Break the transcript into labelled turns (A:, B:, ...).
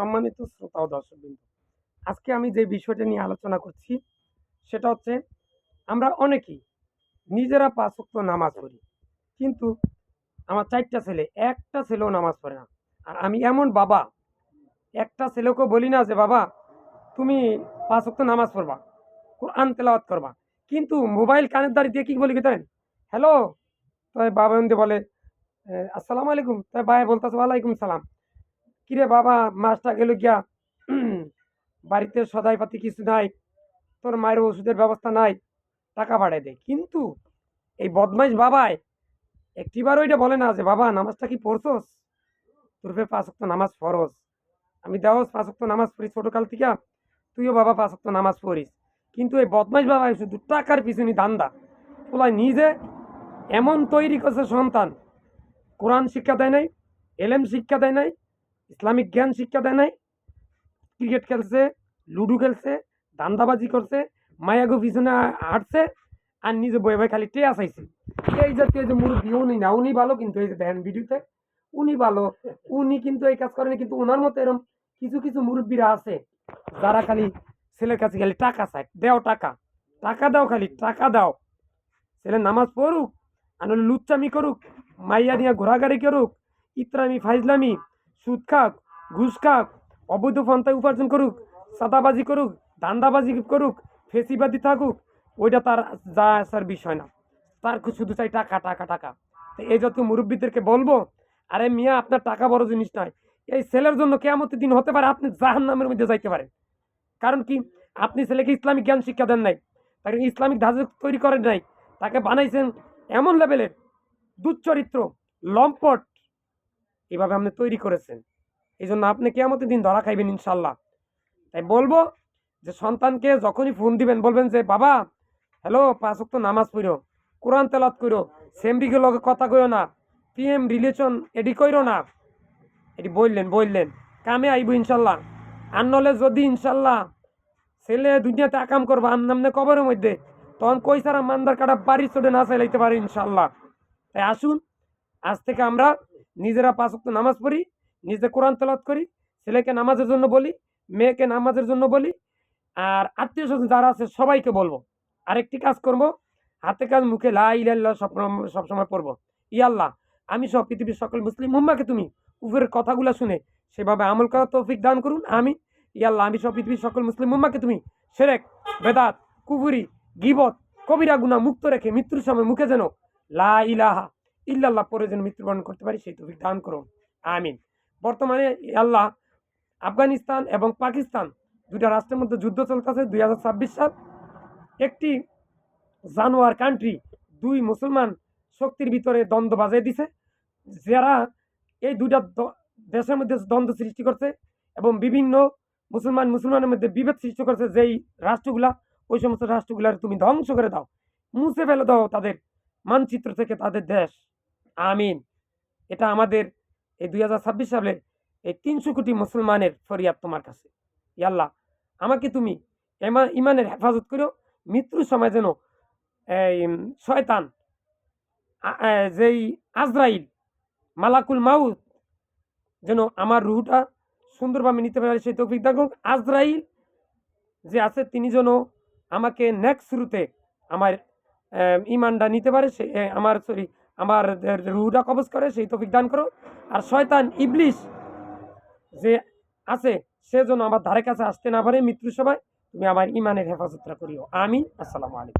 A: সম্মানিত শ্রোতা ও দর্শকবৃন্দ, আজকে আমি যে বিষয়টা নিয়ে আলোচনা করছি সেটা হচ্ছে আমরা অনেকেই নিজেরা ৫ ওয়াক্ত নামাজ পড়ি। কিন্তু আমার ৪ টা ছেলে, একটা ছেলেও নামাজ পড়ে না। আর আমি এমন বাবা, একটা ছেলেকেও বলি না যে, "বাবা তুমি ৫ ওয়াক্ত নামাজ পড়বা, কোরআন তেলাওয়াত করবা।" কিন্তু মোবাইল কানের দ্বারা দিয়ে কি বলি কি জানেন? "হ্যালো।" তো বাবা এমনি বলে, "আসসালামু আলাইকুম।" তাই ভাই বলতেছে, "ওয়ালাইকুম সালাম।" কিরে বাবা মাসটা গেল গিয়া, বাড়িতে সদাইপাতি কিছু নাই, তোর মায়ের ওষুধের ব্যবস্থা নাই, টাকা পাঠায় দে। কিন্তু এই বদমাইশ বাবায় একটিবারও এটা বলে না যে, বাবা নামাজটা কি পড়ছস? তোর ফের ৫ ওয়াক্ত নামাজ ফরজ। আমি দেওস ৫ ওয়াক্ত নামাজ পড়ি ছোটকাল থিকা, তুইও বাবা ৫ ওয়াক্ত নামাজ পড়িস। কিন্তু এই বদমাইশ বাবায় শুধু টাকার পিছনে ধান্দা। পোলায় নিজে এমন তৈরি করছে সন্তান, কোরআন শিক্ষা দেয় নাই, এলেম শিক্ষা দেয় নাই, ইসলামিক জ্ঞান শিক্ষা দেয় নাই, ক্রিকেট খেলছে, লুডো খেলছে, ধান্দাবাজি করছে, মায়াগো পিছনে হাঁটছে, আর নিজে বয়ে বয়ে খালি টেয়া চাইছে। এই জাতীয় যে মুরব্বী উনি না, উনি ভালো, কিন্তু এই যে দেখেন ভিডিওতে উনি ভালো, উনি কিন্তু এই কাজ করেনি। কিন্তু ওনার মতো এরকম কিছু কিছু মুরব্বীরা আছে যারা খালি ছেলের কাছে খালি টাকা চায়, দেও টাকা, টাকা দাও, খালি টাকা দাও। ছেলে নামাজ পড়ুক আর নইলে লুচ্চামি করুক, মাইয়া নিয়ে ঘোরাঘুরি করুক, ইত্রামি ফাইজলামি, সুদ খাক, ঘুষ খাক, অবৈধ পন্থায় উপার্জন করুক, চাঁদাবাজি করুক, ধান্দাবাজি করুক, ফেসিবাদী থাকুক, ওইটা তার যা আসার বিষয় না। তার শুধু চাই টাকা টাকা টাকা। তো এই যত মুরব্বীদেরকে বলবো, আরে মিয়া আপনার টাকা বড় জিনিস নয়। এই ছেলের জন্য কেয়ামতের দিন হতে পারে আপনি জাহান্নামের মধ্যে যাইতে পারেন। কারণ কি? আপনি ছেলেকে ইসলামিক জ্ঞান শিক্ষা দেন নাই, তাকে ইসলামিক ধাঁচে তৈরি করেন নাই, তাকে বানাইছেন এমন লেভেলের দুচ্চরিত্র, লম্পট, এভাবে আপনি তৈরি করেছেন। এই জন্য আপনি কিয়ামতের দিন ধরা খাইবেন ইনশাল্লাহ। তাই বলবো যে সন্তানকে যখনই ফোন দিবেন বলবেন যে, বাবা হ্যালো ৫ ওয়াক্ত নামাজ পড়ো, কোরআন তেলাওয়াত করো, সেমরিকে লগে কথা কইও না, পিএম রিলেশন এডি কইরো না। এটি বললেন কামে আইব ইনশাল্লাহ। আর নলে যদি ইনশাল্লাহ ছেলে দুনিয়াতে আকাম করবো আমনামনে কবরের মধ্যে, তখন কই সারা মান্দার কাটা বাড়ির চোটে না চাইলাইতে পারে ইনশাল্লাহ। তাই আসুন, আজ থেকে আমরা নিজেরা ৫ ওয়াক্ত নামাজ পড়ি, নিজে কোরআন তেলাওয়াত করি, ছেলেকে নামাজের জন্য বলি, মেয়েকে নামাজের জন্য বলি, আর আত্মীয় স্বজন যারা আছে সবাইকে বলবো। আরেকটি কাজ করবো, হাতে কাজ মুখে লা ইলাহা ইল্লাল্লাহ সবসময় পড়বো। আল্লাহ, আমি সহ পৃথিবীর সকল মুসলিম উম্মাহকে তুমি উপরের কথাগুলো শুনে সেভাবে আমল করার তৌফিক দান করুন, আমিন। আল্লাহ, আমি সহ পৃথিবীর সকল মুসলিম উম্মাহকে তুমি শিরক, বেদাত, কুফরি, গীবত, কবিরা গুনাহ মুক্ত রেখে মৃত্যুর সময় মুখে যেন লা ইলাহা ইল্লাল্লাহ পরে যেন মৃত্যুবরণ করতে পারি, সেই তৌফিক দান করুন, আমিন। বর্তমানে আল্লাহ আফগানিস্তান এবং পাকিস্তান দুইটা রাষ্ট্রের মধ্যে যুদ্ধ চলতেছে। 2026 সাল, একটি জানোয়ার কান্ট্রি, দুই মুসলমান শক্তির ভিতরে দ্বন্দ্ব বাজিয়ে দিছে, যারা এই দুইটা দেশের মধ্যে দ্বন্দ্ব সৃষ্টি করছে এবং বিভিন্ন মুসলমানের মধ্যে বিভেদ সৃষ্টি করছে। যেই রাষ্ট্রগুলা, ওই সমস্ত রাষ্ট্রগুলার তুমি ধ্বংস করে দাও, মুছে ফেলে দাও তাদের মানচিত্র থেকে তাদের দেশ, আমিন। এটা আমাদের এই 2026 সালে এই 300 কোটি মুসলমানের ফরিয়াদ তোমার কাছে। আল্লাহ, আমাকে তুমি ইমানের হেফাজত করো, মৃত্যুর সময় যেন এই শয়তান, যেই আজরাইল, মালাকুল মাউত, যেন আমার রুহটা সুন্দরভাবে নিতে পারে সেই তৌফিক দান করুন। আজরাইল যে আছে তিনি যেন আমাকে নেক্সট শুরুতে আমার ইমানটা নিতে পারে, সে আমার রুহটা কবজ করে সেই তৌফিক দান করো। আর শয়তান ইবলিশ যে আছে সে যেন আমার ধারে কাছে আসতে না পারে মৃত্যুর সময়, তুমি আমার ইমানের হেফাজতটা করিও, আমিন। আসসালামু আলাইকুম।